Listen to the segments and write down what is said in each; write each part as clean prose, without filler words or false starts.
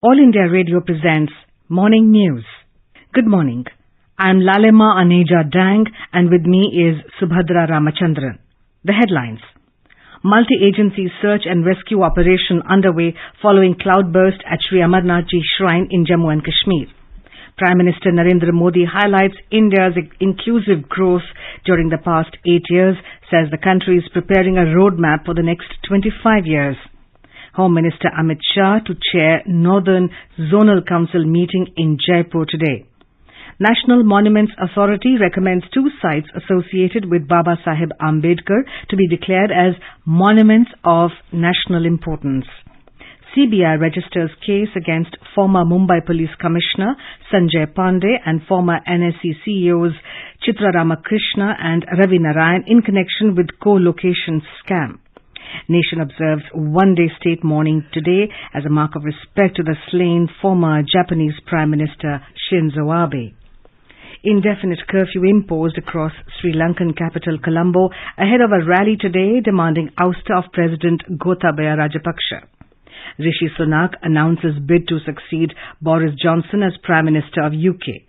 All India Radio presents Morning News. Good morning. I am Lalema Aneja Dang and with me is Subhadra Ramachandran. The headlines. Multi-agency search and rescue operation underway following cloudburst at Sri Amarnati Shrine in Jammu and Kashmir. Prime Minister Narendra Modi highlights India's inclusive growth during the past 8 years, says the country is preparing a roadmap for the next 25 years. Home Minister Amit Shah to chair Northern Zonal Council meeting in Jaipur today. National Monuments Authority recommends 2 sites associated with Baba Saheb Ambedkar to be declared as monuments of national importance. CBI registers case against former Mumbai Police Commissioner Sanjay Pandey and former NSE CEOs Chitra Ramakrishna and Ravi Narayan in connection with co-location scam. Nation observes one-day state mourning today as a mark of respect to the slain former Japanese Prime Minister Shinzo Abe. Indefinite curfew imposed across Sri Lankan capital Colombo ahead of a rally today demanding ouster of President Gotabaya Rajapaksa. Rishi Sunak announces bid to succeed Boris Johnson as Prime Minister of UK.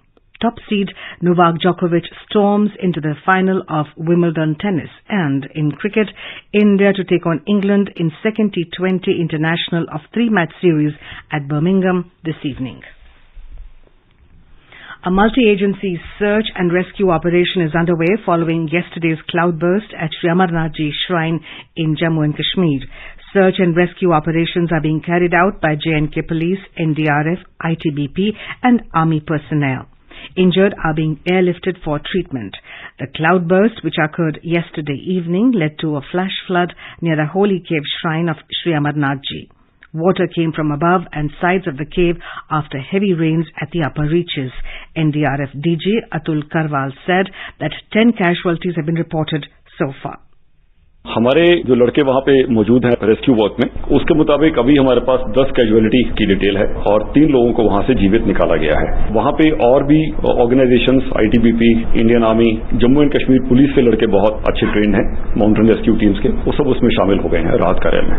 Top seed Novak Djokovic storms into the final of Wimbledon tennis. And in cricket, India to take on England in second T20 international of 3-match series at Birmingham this evening. A multi-agency search and rescue operation is underway following yesterday's cloudburst at Sri Amarnati Shrine in Jammu and Kashmir. Search and rescue operations are being carried out by J&K Police, NDRF, ITBP and Army personnel. Injured are being airlifted for treatment. The cloudburst, which occurred yesterday evening, led to a flash flood near the holy cave shrine of Sri Amarnathji. Water came from above and sides of the cave after heavy rains at the upper reaches. NDRF DG Atul Karwal said that 10 casualties have been reported so far. हमारे जो लड़के वहां पे मौजूद हैं rescue work में, उसके मुताबिक अभी हमारे पास 10 कैजुअलिटी की डिटेल है और 3 लोगों को वहां से जीवित निकाला गया है। वहां पे और भी organisations, ITBP, Indian army, Jammu and Kashmir police के लड़के बहुत अच्छे ट्रेंड हैं, माउंटेन रेस्क्यू टीम्स के, वो सब उसमें शामिल हो गए हैं राहत कार्य में।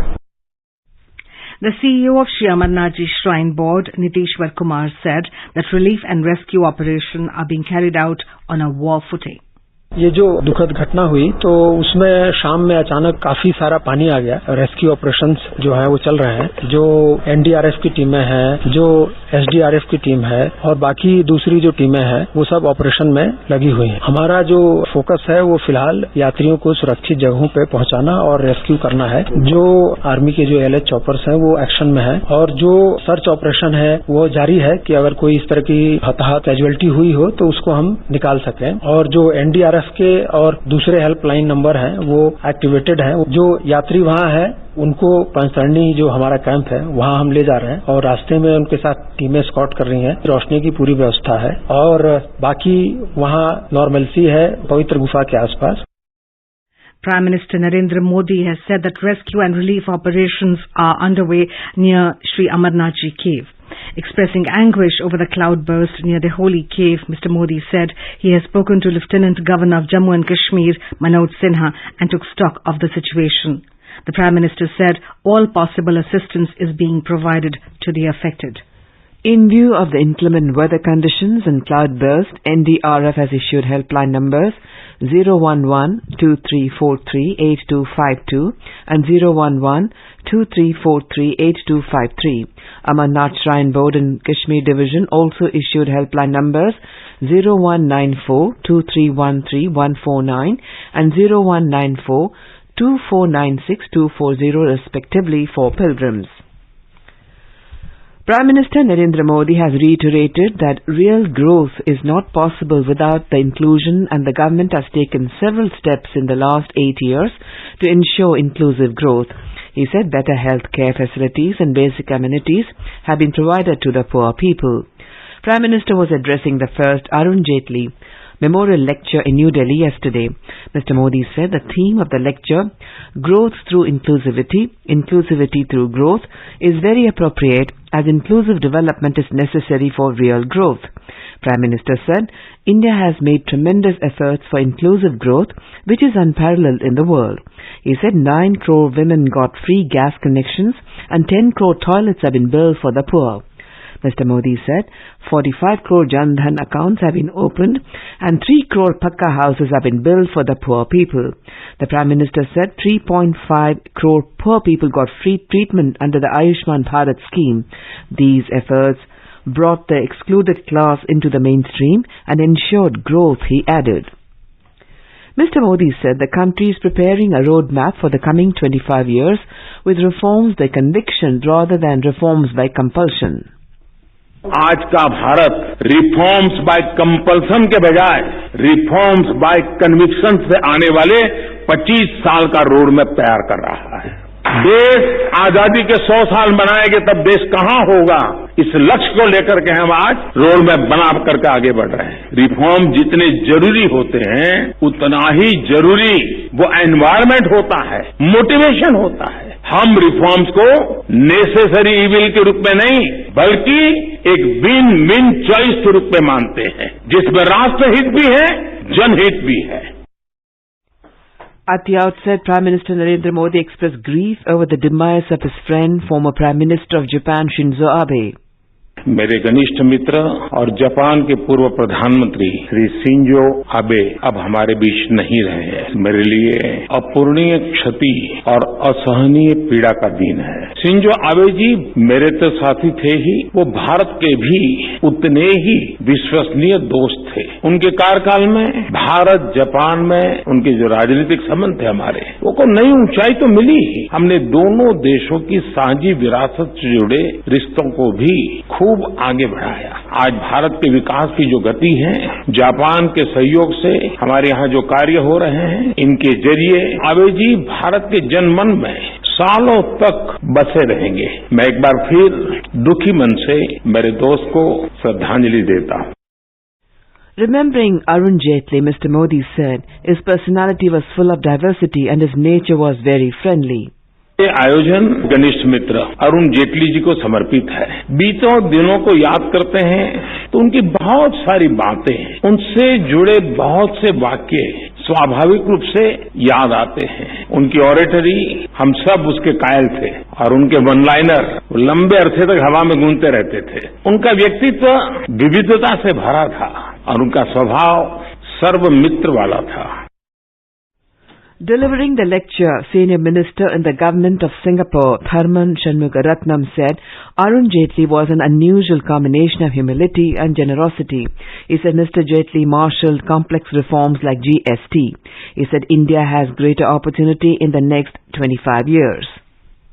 The CEO of Sri Amarnati Shrine Board, Nitishwar Kumar, said that relief and rescue operations are being carried out on a war footing. ये जो दुखद घटना हुई तो उसमें शाम में अचानक काफी सारा पानी आ गया। रेस्क्यू ऑपरेशंस जो है वो चल रहे हैं, जो एनडीआरएफ की टीमें हैं, जो एसडीआरएफ की टीम है और बाकी दूसरी जो टीमें हैं वो सब ऑपरेशन में लगी हुई हैं। हमारा जो फोकस है वो फिलहाल यात्रियों को सुरक्षित जगहों पे पहुंचाना और रेस्क्यू करना है। जो आर्मी के जो एलएच चॉपर्स हैं वो एक्शन में है और जो सर्च ऑपरेशन है वो जारी है कि अगर कोई इस तरह की हताहत कैजुअलिटी हुई हो तो उसको हम निकाल सकें। और जो एनडीआरएफ के और दूसरे हेल्पलाइन नंबर हैं वो एक्टिवेटेड हैं। जो यात्री वहां है उनको पंचतरणी जो हमारा कैंप है वहां हम ले जा रहे हैं और रास्ते में उनके साथ टीमें स्कॉट कर रही हैं। रोशनी की पूरी व्यवस्था है और बाकी वहां नॉर्मलसी है पवित्र गुफा के आसपास। Prime Minister Narendra Modi has said that rescue and relief operations are underway near Sri Amarnatji cave. Expressing anguish over the cloudburst near the holy cave, Mr. Modi said he has spoken to Lieutenant Governor of Jammu and Kashmir, Manoj Sinha, and took stock of the situation. The Prime Minister said all possible assistance is being provided to the affected. In view of the inclement weather conditions and cloudburst, NDRF has issued helpline numbers 011-2343-8252 and 011-2343-8253. Amarnath Shrine Board and Kashmir Division also issued helpline numbers 0194-2313-149 and 0194-2496-240 respectively for pilgrims. Prime Minister Narendra Modi has reiterated that real growth is not possible without the inclusion, and the government has taken several steps in the last 8 years to ensure inclusive growth. He said better health care facilities and basic amenities have been provided to the poor people. Prime Minister was addressing the first Arun Jaitley Memorial Lecture in New Delhi yesterday. Mr. Modi said the theme of the lecture, Growth Through Inclusivity, Inclusivity Through Growth, is very appropriate as inclusive development is necessary for real growth. Prime Minister said, India has made tremendous efforts for inclusive growth, which is unparalleled in the world. He said 9 crore women got free gas connections and 10 crore toilets have been built for the poor. Mr. Modi said 45 crore Jan Dhan accounts have been opened and 3 crore Pakka houses have been built for the poor people. The Prime Minister said 3.5 crore poor people got free treatment under the Ayushman Bharat scheme. These efforts brought the excluded class into the mainstream and ensured growth, he added. Mr. Modi said the country is preparing a roadmap for the coming 25 years with reforms by conviction rather than reforms by compulsion. आज का Bharat reforms bye compulsion के बजाय reforms bye conviction से आने वाले 25 साल का road map तैयार कर रहा है। देश आजादी के 100 साल मनाएंगे तब देश कहां होगा, इस लक्ष्य को लेकर के हम आज रोड मैप बना करके आगे बढ़ रहे हैं। रिफॉर्म जितने जरूरी होते हैं उतना ही जरूरी वो एनवायरमेंट होता है, मोटिवेशन होता है। हम रिफॉर्म्स को नेसेसरी इविल के रूप में नहीं बल्कि एक विन विन चॉइस के रूप में मानते हैं, जिसमें राष्ट्रहित भी है, जनहित भी है। At the outset, Prime Minister Narendra Modi expressed grief over the demise of his friend, former Prime Minister of Japan Shinzo Abe. मेरे घनिष्ठ मित्र और जापान के पूर्व प्रधानमंत्री श्री शिंजो आबे अब हमारे बीच नहीं रहे हैं। मेरे लिए अपूर्णीय क्षति और असहनीय पीड़ा का दिन है। शिंजो आबे जी मेरे तो साथी थे ही, वो भारत के भी उतने ही विश्वसनीय दोस्त थे। उनके कार्यकाल में भारत जापान में उनके जो राजनीतिक संबंध थे हमारे, वो को नई ऊंचाई तो मिली ही। हमने दोनों देशों की साझी विरासत से जुड़े रिश्तों को भी खूब आगे बढ़ाया। आज भारत के विकास की जो गति है, जापान के सहयोग से हमारे यहाँ जो कार्य हो रहे हैं, इनके जरिए आबे जी भारत के जनमन में सालों तक बसे रहेंगे। मैं एक बार फिर दुखी मन से मेरे दोस्त को श्रद्धांजलि देता हूँ। Remembering Arun Jaitley, Mr. Modi said his personality was full of diversity and his nature was very friendly. ये आयोजन घनिष्ठ मित्र अरुण जेटली जी को समर्पित है। बीतों दिनों को याद करते हैं तो उनकी बहुत सारी बातें, उनसे जुड़े बहुत से वाक्य स्वाभाविक रूप से याद आते हैं। उनकी ऑरेटरी हम सब उसके कायल थे और उनके वन लाइनर लंबे अरसे तक हवा में गूंजते रहते थे। उनका व्यक्तित्व विविधता से भरा था और उनका स्वभाव सर्वमित्र वाला था। Delivering the lecture, Senior Minister in the Government of Singapore, Tharman Shanmugaratnam said Arun Jaitley was an unusual combination of humility and generosity. He said Mr. Jaitley marshalled complex reforms like GST. He said India has greater opportunity in the next 25 years.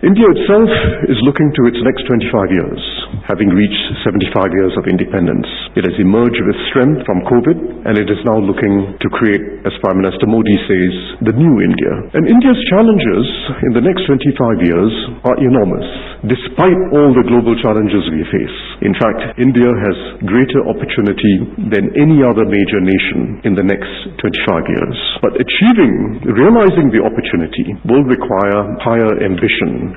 India itself is looking to its next 25 years, having reached 75 years of independence. It has emerged with strength from COVID, and it is now looking to create, as Prime Minister Modi says, the new India. And India's challenges in the next 25 years are enormous, despite all the global challenges we face. In fact, India has greater opportunity than any other major nation in the next 25 years. But realizing the opportunity will require higher ambition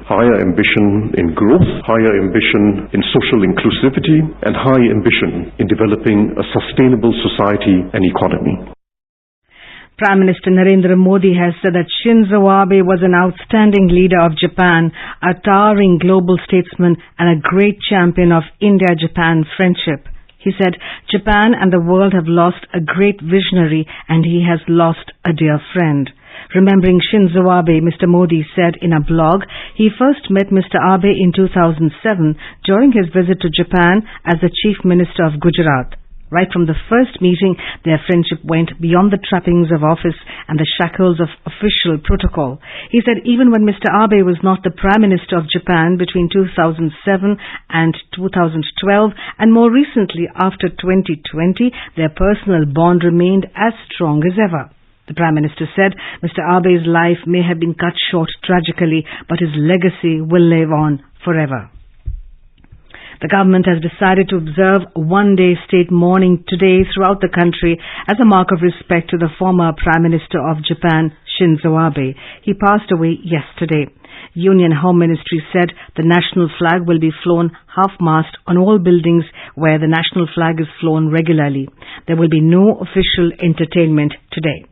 in growth, higher ambition in social inclusivity, and high ambition in developing a sustainable society and economy. Prime Minister Narendra Modi has said that Shinzo Abe was an outstanding leader of Japan, a towering global statesman, and a great champion of India-Japan friendship. He said, Japan and the world have lost a great visionary and he has lost a dear friend. Remembering Shinzo Abe, Mr. Modi said in a blog, he first met Mr. Abe in 2007 during his visit to Japan as the Chief Minister of Gujarat. Right from the first meeting, their friendship went beyond the trappings of office and the shackles of official protocol. He said even when Mr. Abe was not the Prime Minister of Japan between 2007 and 2012, and more recently after 2020, their personal bond remained as strong as ever. The Prime Minister said Mr. Abe's life may have been cut short tragically, but his legacy will live on forever. The government has decided to observe one-day state mourning today throughout the country as a mark of respect to the former Prime Minister of Japan, Shinzo Abe. He passed away yesterday. Union Home Ministry said the national flag will be flown half-mast on all buildings where the national flag is flown regularly. There will be no official entertainment today.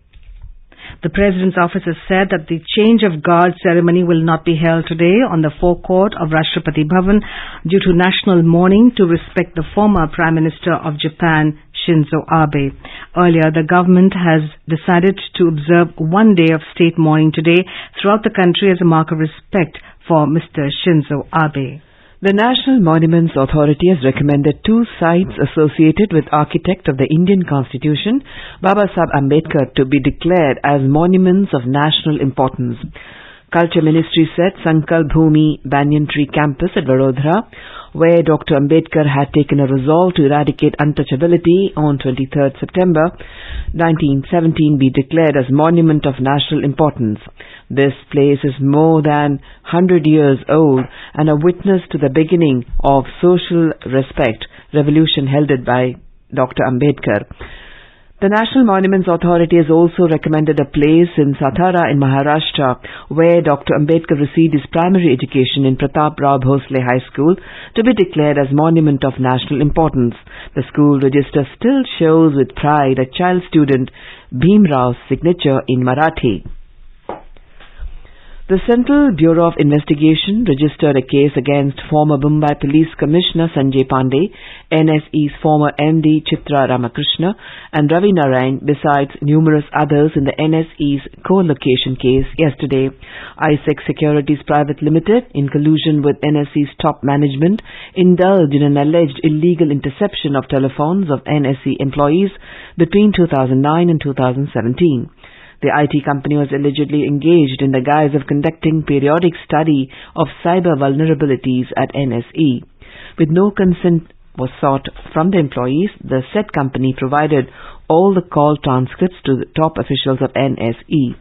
The President's office has said that the change of guard ceremony will not be held today on the forecourt of Rashtrapati Bhavan due to national mourning to respect the former Prime Minister of Japan, Shinzo Abe. Earlier, the government has decided to observe one day of state mourning today throughout the country as a mark of respect for Mr. Shinzo Abe. The National Monuments Authority has recommended 2 sites associated with architect of the Indian Constitution, Babasaheb Ambedkar, to be declared as monuments of national importance. Culture Ministry said Sankalp Bhumi Banyan Tree Campus at Vadodara, where Dr. Ambedkar had taken a resolve to eradicate untouchability on 23rd September 1917, be declared as monument of national importance. This place is more than 100 years old and a witness to the beginning of social respect revolution heralded by Dr. Ambedkar. The National Monuments Authority has also recommended a place in Satara in Maharashtra, where Dr. Ambedkar received his primary education in Pratap Rao Bhosle High School, to be declared as monument of national importance. The school register still shows with pride a child student Bhim Rao's signature in Marathi. The Central Bureau of Investigation registered a case against former Mumbai Police Commissioner Sanjay Pandey, NSE's former MD Chitra Ramakrishna and Ravi Narayan, besides numerous others in the NSE's co-location case yesterday. ISEC Securities Private Limited, in collusion with NSE's top management, indulged in an alleged illegal interception of telephones of NSE employees between 2009 and 2017. The IT company was allegedly engaged in the guise of conducting periodic study of cyber vulnerabilities at NSE. With no consent was sought from the employees, the said company provided all the call transcripts to the top officials of NSE.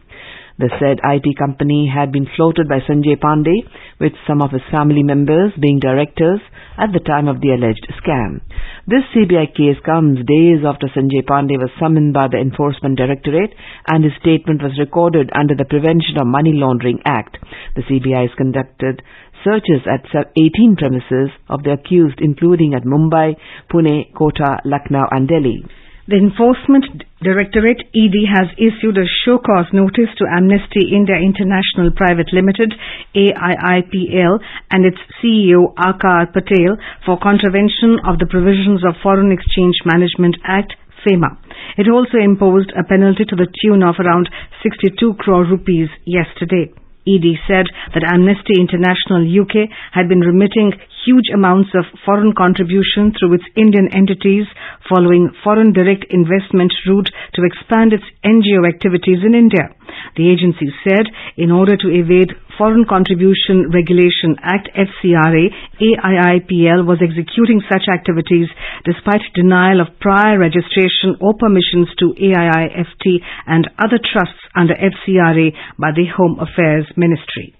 The said IT company had been floated by Sanjay Pandey, with some of his family members being directors at the time of the alleged scam. This CBI case comes days after Sanjay Pandey was summoned by the Enforcement Directorate and his statement was recorded under the Prevention of Money Laundering Act. The CBI has conducted searches at 18 premises of the accused, including at Mumbai, Pune, Kota, Lucknow and Delhi. The Enforcement Directorate ED has issued a show cause notice to Amnesty India International Private Limited AIIPL and its CEO Akar Patel for contravention of the provisions of Foreign Exchange Management Act FEMA. It also imposed a penalty to the tune of around 62 crore rupees yesterday. ED said that Amnesty International UK had been remitting huge amounts of foreign contribution through its Indian entities following foreign direct investment route to expand its NGO activities in India. The agency said in order to evade Foreign Contribution Regulation Act FCRA, AIIPL was executing such activities despite denial of prior registration or permissions to AIIFT and other trusts under FCRA by the Home Affairs Ministry.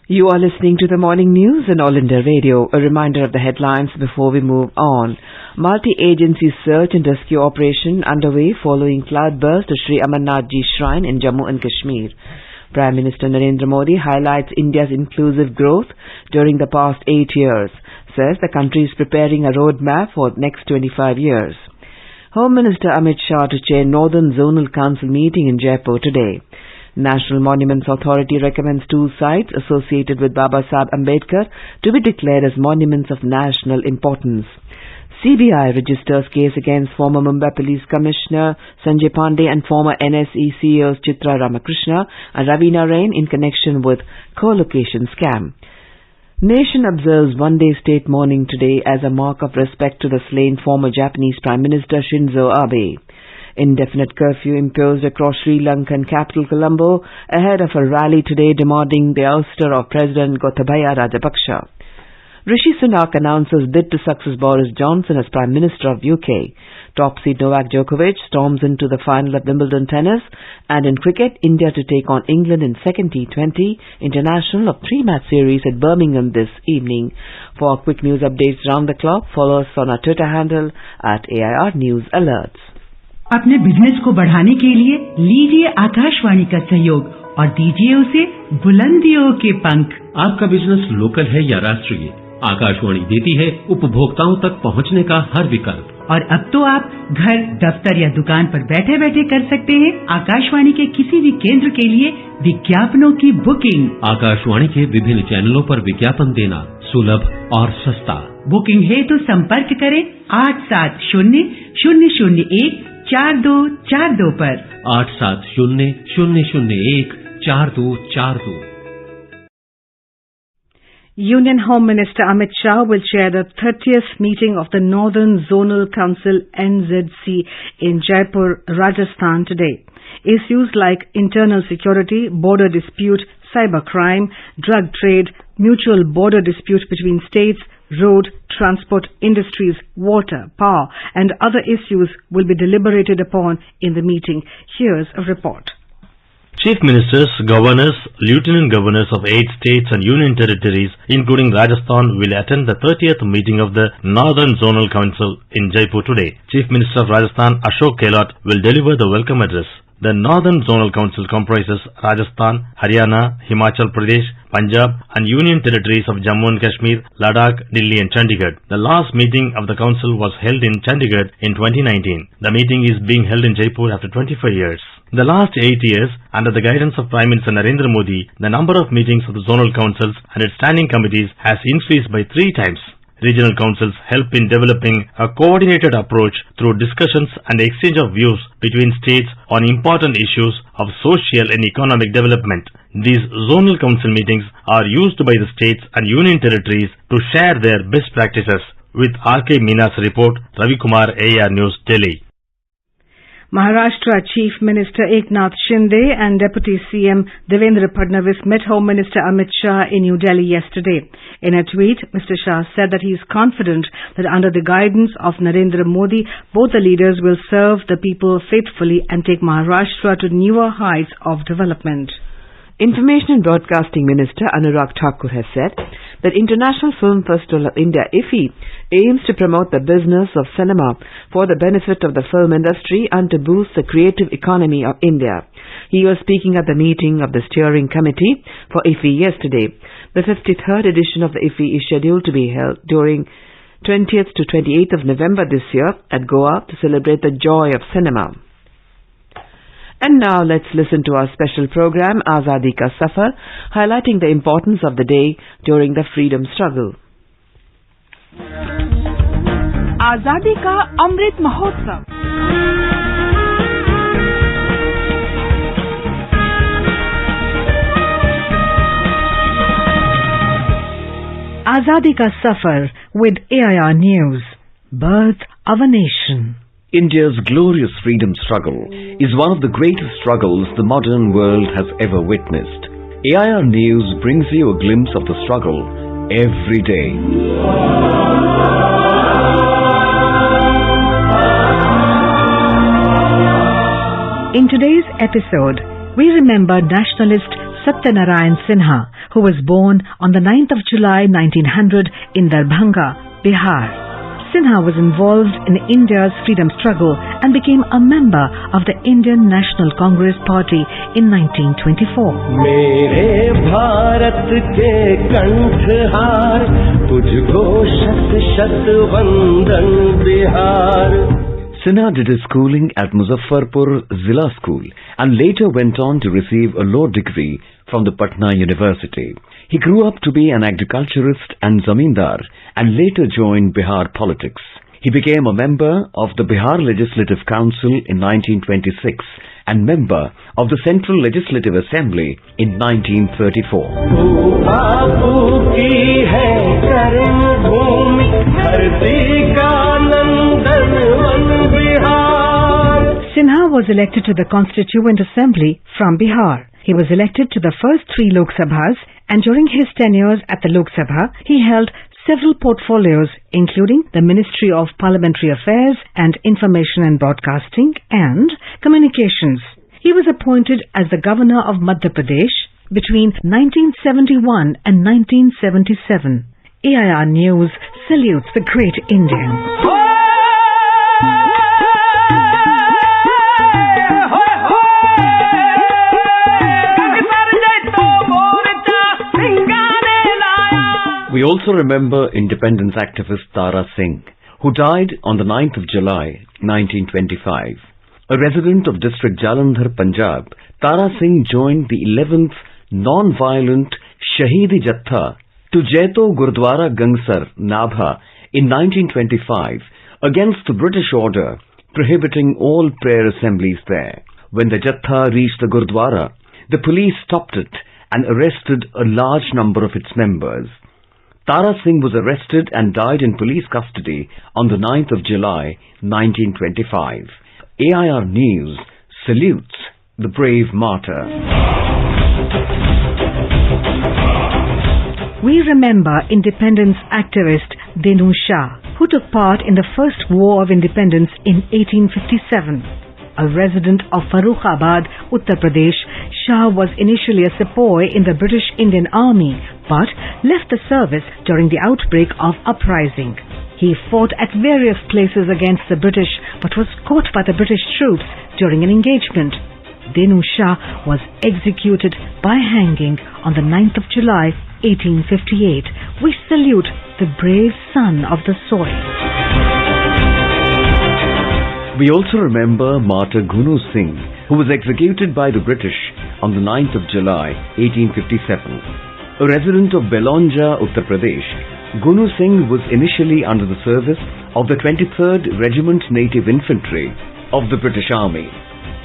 You are listening to the morning news in All India Radio. A reminder of the headlines before we move on. Multi-agency search and rescue operation underway following cloudburst to Sri Amarnati Shrine in Jammu and Kashmir. Prime Minister Narendra Modi highlights India's inclusive growth during the past 8 years. Says the country is preparing a roadmap for the next 25 years. Home Minister Amit Shah to chair Northern Zonal Council meeting in Jaipur today. National Monuments Authority recommends 2 sites associated with Babasaheb Ambedkar to be declared as monuments of national importance. CBI registers case against former Mumbai Police Commissioner Sanjay Pandey and former NSE CEOs Chitra Ramakrishna and Ravi Narayan in connection with co-location scam. Nation observes one-day state mourning today as a mark of respect to the slain former Japanese Prime Minister Shinzo Abe. Indefinite curfew imposed across Sri Lankan capital Colombo ahead of a rally today demanding the ouster of President Gotabaya Rajapaksa. Rishi Sunak announces bid to succeed Boris Johnson as Prime Minister of UK. Top seed Novak Djokovic storms into the final of Wimbledon tennis. And in cricket, India to take on England in second T20 international of 3-match series at Birmingham this evening. For quick news updates round the clock, follow us on our Twitter handle at AIR News Alerts. अपने business को बढ़ाने के लिए लीजिए आकाशवाणी का सहयोग और दीजिए उसे बुलंदियों के पंख। आपका बिजनेस लोकल है या राष्ट्रीय, आकाशवाणी देती है उपभोक्ताओं तक पहुंचने का हर विकल्प। और अब तो आप घर, दफ्तर या दुकान पर बैठे बैठे कर सकते हैं आकाशवाणी के किसी भी केंद्र के लिए विज्ञापनों की बुकिंग। आकाशवाणी के विभिन्न चैनलों पर विज्ञापन देना सुलभ और सस्ता। बुकिंग है तो संपर्क करें 8700014242 पर। 8700014242। Union Home Minister Amit Shah will chair the 30th meeting of the Northern Zonal Council NZC in Jaipur, Rajasthan today. Issues like internal security, border dispute, cybercrime, drug trade, mutual border dispute between states, road, transport, industries, water, power and other issues will be deliberated upon in the meeting. Here's a report. Chief Ministers, Governors, Lieutenant Governors of 8 states and Union Territories, including Rajasthan, will attend the 30th meeting of the Northern Zonal Council in Jaipur today. Chief Minister of Rajasthan, Ashok Gehlot, will deliver the welcome address. The Northern Zonal Council comprises Rajasthan, Haryana, Himachal Pradesh, Punjab and Union Territories of Jammu and Kashmir, Ladakh, Delhi and Chandigarh. The last meeting of the Council was held in Chandigarh in 2019. The meeting is being held in Jaipur after 25 years. In the last 8 years, under the guidance of Prime Minister Narendra Modi, the number of meetings of the zonal councils and its standing committees has increased by 3 times. Regional councils help in developing a coordinated approach through discussions and exchange of views between states on important issues of social and economic development. These zonal council meetings are used by the states and union territories to share their best practices. With R.K. Meena's report, Ravi Kumar, AR News, Delhi. Maharashtra Chief Minister Eknath Shinde and Deputy CM Devendra Fadnavis met Home Minister Amit Shah in New Delhi yesterday. In a tweet, Mr. Shah said that he is confident that under the guidance of Narendra Modi, both the leaders will serve the people faithfully and take Maharashtra to newer heights of development. Information and Broadcasting Minister Anurag Thakur has said that International Film Festival of India IFFI aims to promote the business of cinema for the benefit of the film industry and to boost the creative economy of India. He was speaking at the meeting of the steering committee for IFFI yesterday. The 53rd edition of the IFFI is scheduled to be held during 20th to 28th of November this year at Goa to celebrate the joy of cinema. And now let's listen to our special program Azadi Ka Safar, highlighting the importance of the day during the freedom struggle. आजादी का Amrit Mahotsav. Azadi Ka Safar with AIR News. Birth of a Nation. India's glorious freedom struggle is one of the greatest struggles the modern world has ever witnessed. AIR News brings you a glimpse of the struggle every day. In today's episode, we remember nationalist Satyanarayan Sinha, who was born on the 9th of July 1900 in Darbhanga, Bihar. Sinha was involved in India's freedom struggle and became a member of the Indian National Congress Party in 1924. मेरे भारत के कंठहार तुझको शत शत वंदन Bihar. Sinha did his schooling at Muzaffarpur Zilla School and later went on to receive a law degree from the Patna University. He grew up to be an agriculturist and zamindar and later joined Bihar politics. He became a member of the Bihar Legislative Council in 1926 and member of the Central Legislative Assembly in 1934. Sinha was elected to the Constituent Assembly from Bihar. He was elected to the first 3 Lok Sabhas, and during his tenures at the Lok Sabha, he held several portfolios including the Ministry of Parliamentary Affairs and Information and Broadcasting and Communications. He was appointed as the Governor of Madhya Pradesh between 1971 and 1977. AIR News salutes the great Indian. We also remember independence activist Tara Singh, who died on the 9th of July, 1925. A resident of district Jalandhar, Punjab, Tara Singh joined the 11th non-violent Shahidi Jatha to Jaito Gurdwara Gangsar, Nabha in 1925 against the British order prohibiting all prayer assemblies there. When the Jatha reached the Gurdwara, the police stopped it and arrested a large number of its members. Tara Singh was arrested and died in police custody on the 9th of July, 1925. AIR News salutes the brave martyr. We remember independence activist Denu Shah, who took part in the First War of Independence in 1857. A resident of Farrukhabad, Uttar Pradesh, Shah was initially a sepoy in the British Indian Army, but left the service during the outbreak of uprising. He fought at various places against the British, but was caught by the British troops during an engagement. Denu Shah was executed by hanging on the 9th of July, 1858. We salute the brave son of the soil. We also remember martyr Gunu Singh, who was executed by the British on the 9th of July, 1857. A resident of Belonja, Uttar Pradesh, Gunu Singh was initially under the service of the 23rd Regiment Native Infantry of the British Army.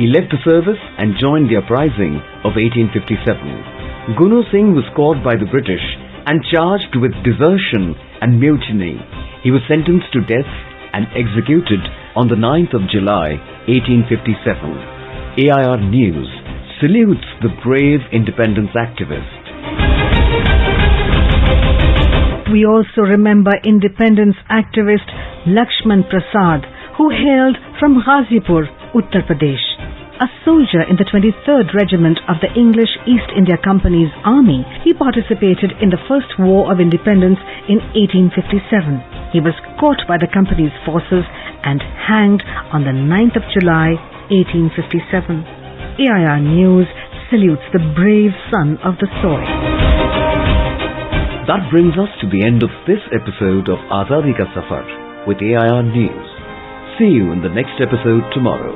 He left the service and joined the uprising of 1857. Gunu Singh was caught by the British and charged with desertion and mutiny. He was sentenced to death and executed on the 9th of July, 1857. AIR News salutes the brave independence activist. We also remember independence activist Lakshman Prasad, who hailed from Ghazipur, Uttar Pradesh. A soldier in the 23rd Regiment of the English East India Company's army, he participated in the First War of Independence in 1857. He was caught by the company's forces and hanged on the 9th of July, 1857. AIR News salutes the brave son of the soil. That brings us to the end of this episode of Azadi Ka Safar with AIR News. See you in the next episode tomorrow.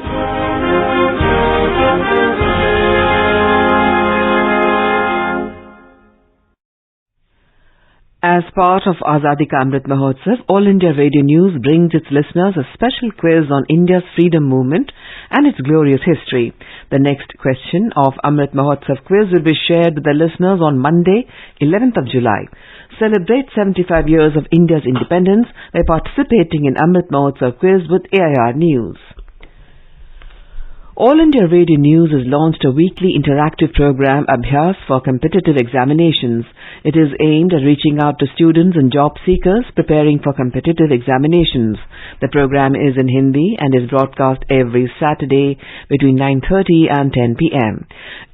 As part of Azadi Ka Amrit Mahotsav, All India Radio News brings its listeners a special quiz on India's freedom movement and its glorious history. The next question of Amrit Mahotsav quiz will be shared with the listeners on Monday, 11th of July. Celebrate 75 years of India's independence by participating in Amrit Mahotsav quiz with AIR News. All India Radio News has launched a weekly interactive program, Abhyas, for competitive examinations. It is aimed at reaching out to students and job seekers preparing for competitive examinations. The program is in Hindi and is broadcast every Saturday between 9:30 and 10 p.m.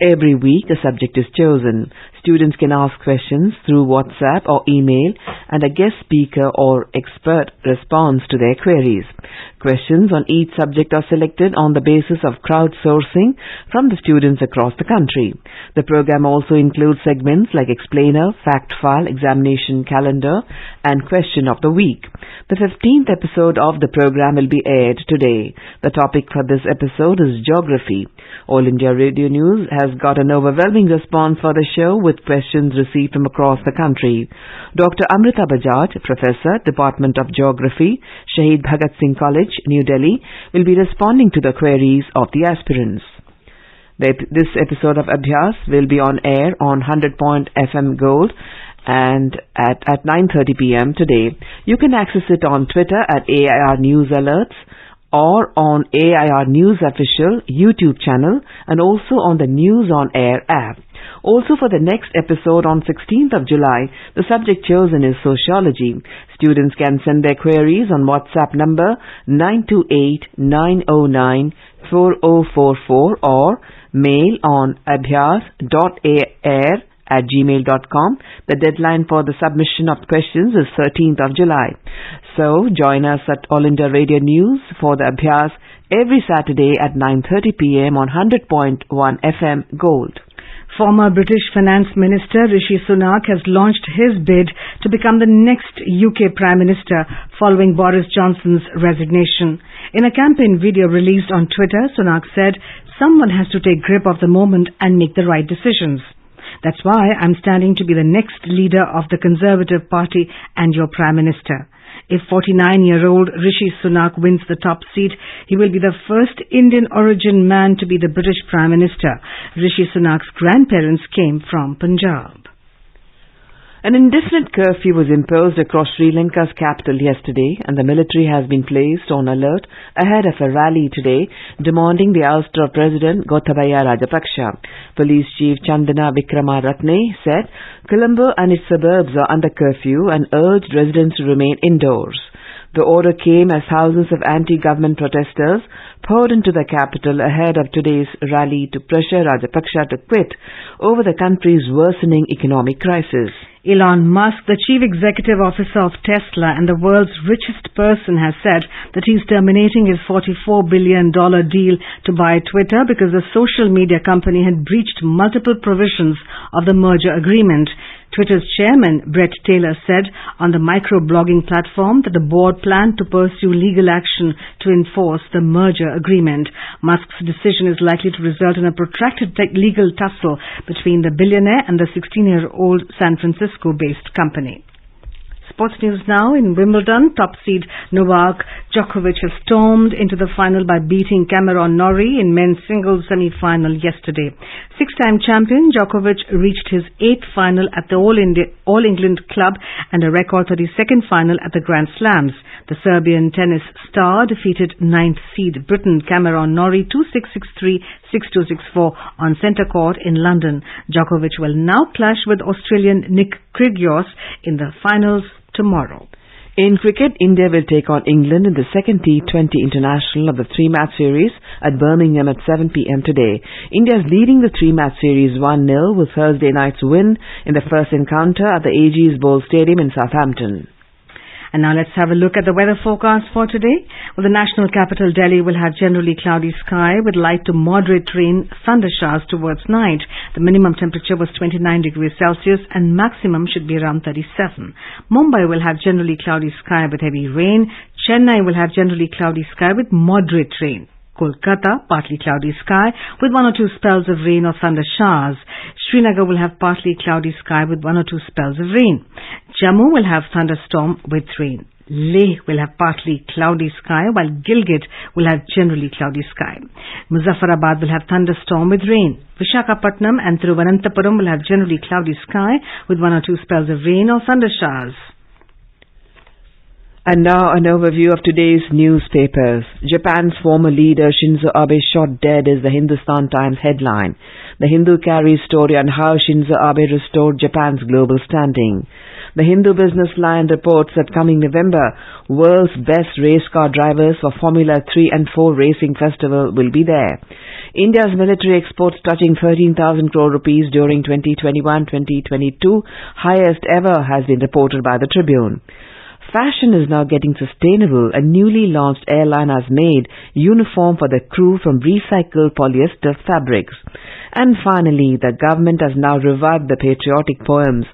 Every week, a subject is chosen. Students can ask questions through WhatsApp or email, and a guest speaker or expert responds to their queries. Questions on each subject are selected on the basis of crowdsourcing from the students across the country. The program also includes segments like Explainer, Fact File, Examination Calendar, and Question of the Week. The 15th episode of the program will be aired today. The topic for this episode is Geography. All India Radio News has got an overwhelming response for the show with questions received from across the country. Dr. Amrita Bajaj, Professor, Department of Geography, Shahid Bhagat Singh College, New Delhi, will be responding to the queries of the aspirants. This episode of Abhyas will be on air on 100.FM Gold and at 9:30 p.m. today. You can access it on Twitter at AIR News Alerts or on AIR News Official YouTube channel and also on the News on Air app. Also for the next episode on 16th of July, the subject chosen is Sociology. Students can send their queries on WhatsApp number 928-909-4044 or mail on abhyas.air@gmail.com. The deadline for the submission of questions is 13th of July. So join us at All India Radio News for the Abhyas every Saturday at 9:30 p.m. on 100.1 FM Gold. Former British Finance Minister Rishi Sunak has launched his bid to become the next UK Prime Minister following Boris Johnson's resignation. In a campaign video released on Twitter, Sunak said, "Someone has to take grip of the moment and make the right decisions. That's why I'm standing to be the next leader of the Conservative Party and your Prime Minister. If 49-year-old Rishi Sunak wins the top seat, he will be the first Indian origin man to be the British Prime Minister. Rishi Sunak's grandparents came from Punjab." An indefinite curfew was imposed across Sri Lanka's capital yesterday, and the military has been placed on alert ahead of a rally today demanding the ouster of President Gotabaya Rajapaksa. Police Chief Chandana Vikramaratne said Colombo and its suburbs are under curfew and urged residents to remain indoors. The order came as thousands of anti-government protesters poured into the capital ahead of today's rally to pressure Rajapaksa to quit over the country's worsening economic crisis. Elon Musk, the chief executive officer of Tesla and the world's richest person, has said that he's terminating his $44 billion deal to buy Twitter because the social media company had breached multiple provisions of the merger agreement. Twitter's chairman, Brett Taylor, said on the microblogging platform that the board planned to pursue legal action to enforce the merger agreement. Musk's decision is likely to result in a protracted legal tussle between the billionaire and the 16-year-old San Francisco-based company. Sports news now. In Wimbledon, top seed Novak Djokovic has stormed into the final by beating Cameron Norrie in men's singles semi-final yesterday. Six-time champion Djokovic reached his 8th final at the All England Club and a record 32nd final at the Grand Slams. The Serbian tennis star defeated 9th seed Briton Cameron Norrie 2-6, 6-3, 6-2, 6-4 on centre court in London. Djokovic will now clash with Australian Nick Kyrgios in the finals tomorrow. In cricket, India will take on England in the second T20 international of the three-match series at Birmingham at 7 p.m. today. India is leading the three-match series 1-0 with Thursday night's win in the first encounter at the Ageas Bowl Stadium in Southampton. And now let's have a look at the weather forecast for today. Well, the national capital Delhi will have generally cloudy sky with light to moderate rain, thunder showers towards night. The minimum temperature was 29 degrees Celsius and maximum should be around 37. Mumbai will have generally cloudy sky with heavy rain. Chennai will have generally cloudy sky with moderate rain. Kolkata, partly cloudy sky with 1 or 2 spells of rain or thunder showers. Srinagar will have partly cloudy sky with 1 or 2 spells of rain. Jammu will have thunderstorm with rain. Leh will have partly cloudy sky while Gilgit will have generally cloudy sky. Muzaffarabad will have thunderstorm with rain. Vishakhapatnam and Thiruvananthapuram will have generally cloudy sky with 1 or 2 spells of rain or thunder showers. And now an overview of today's newspapers. Japan's former leader Shinzo Abe shot dead is the Hindustan Times headline. The Hindu carries story on how Shinzo Abe restored Japan's global standing. The Hindu Business Line reports that coming November, world's best race car drivers for Formula 3 and 4 racing festival will be there. India's military exports touching 13,000 crore rupees during 2021-2022, highest ever, has been reported by the Tribune. Fashion is now getting sustainable. A newly launched airline has made uniform for the crew from recycled polyester fabrics. And finally, the government has now revived the patriotic poems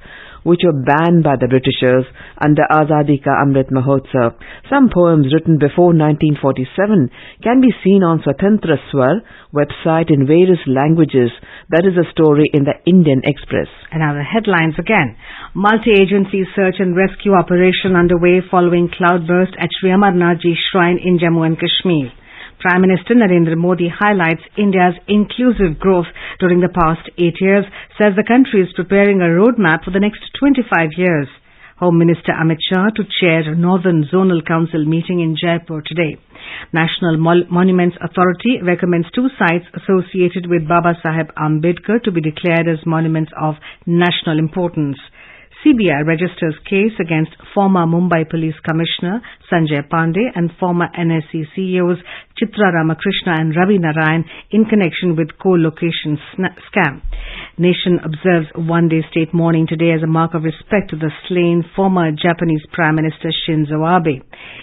which were banned by the Britishers under Azadi Ka Amrit Mahotsav. Some poems written before 1947 can be seen on Swatantra Swar website in various languages. That is a story in the Indian Express. And now the headlines again. Multi-agency search and rescue operation underway following cloudburst at Sri Amarnati Shrine in Jammu and Kashmir. Prime Minister Narendra Modi highlights India's inclusive growth during the past 8 years, says the country is preparing a roadmap for the next 25 years. Home Minister Amit Shah to chair Northern Zonal Council meeting in Jaipur today. National Monuments Authority recommends 2 sites associated with Baba Saheb Ambedkar to be declared as monuments of national importance. CBI registers case against former Mumbai Police Commissioner Sanjay Pandey and former NSE CEOs Chitra Ramakrishna and Ravi Narayan in connection with co-location scam. Nation observes one-day state mourning today as a mark of respect to the slain former Japanese Prime Minister Shinzo Abe.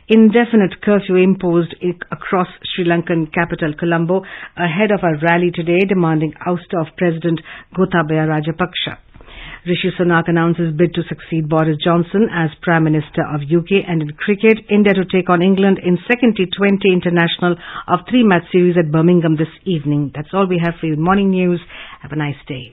Indefinite curfew imposed across Sri Lankan capital Colombo ahead of a rally today demanding ouster of President Gotabaya Rajapaksa. Rishi Sunak announces bid to succeed Boris Johnson as Prime Minister of UK. And in cricket, India to take on England in second T20 international of 3-match series at Birmingham this evening. That's all we have for you in Morning News. Have a nice day.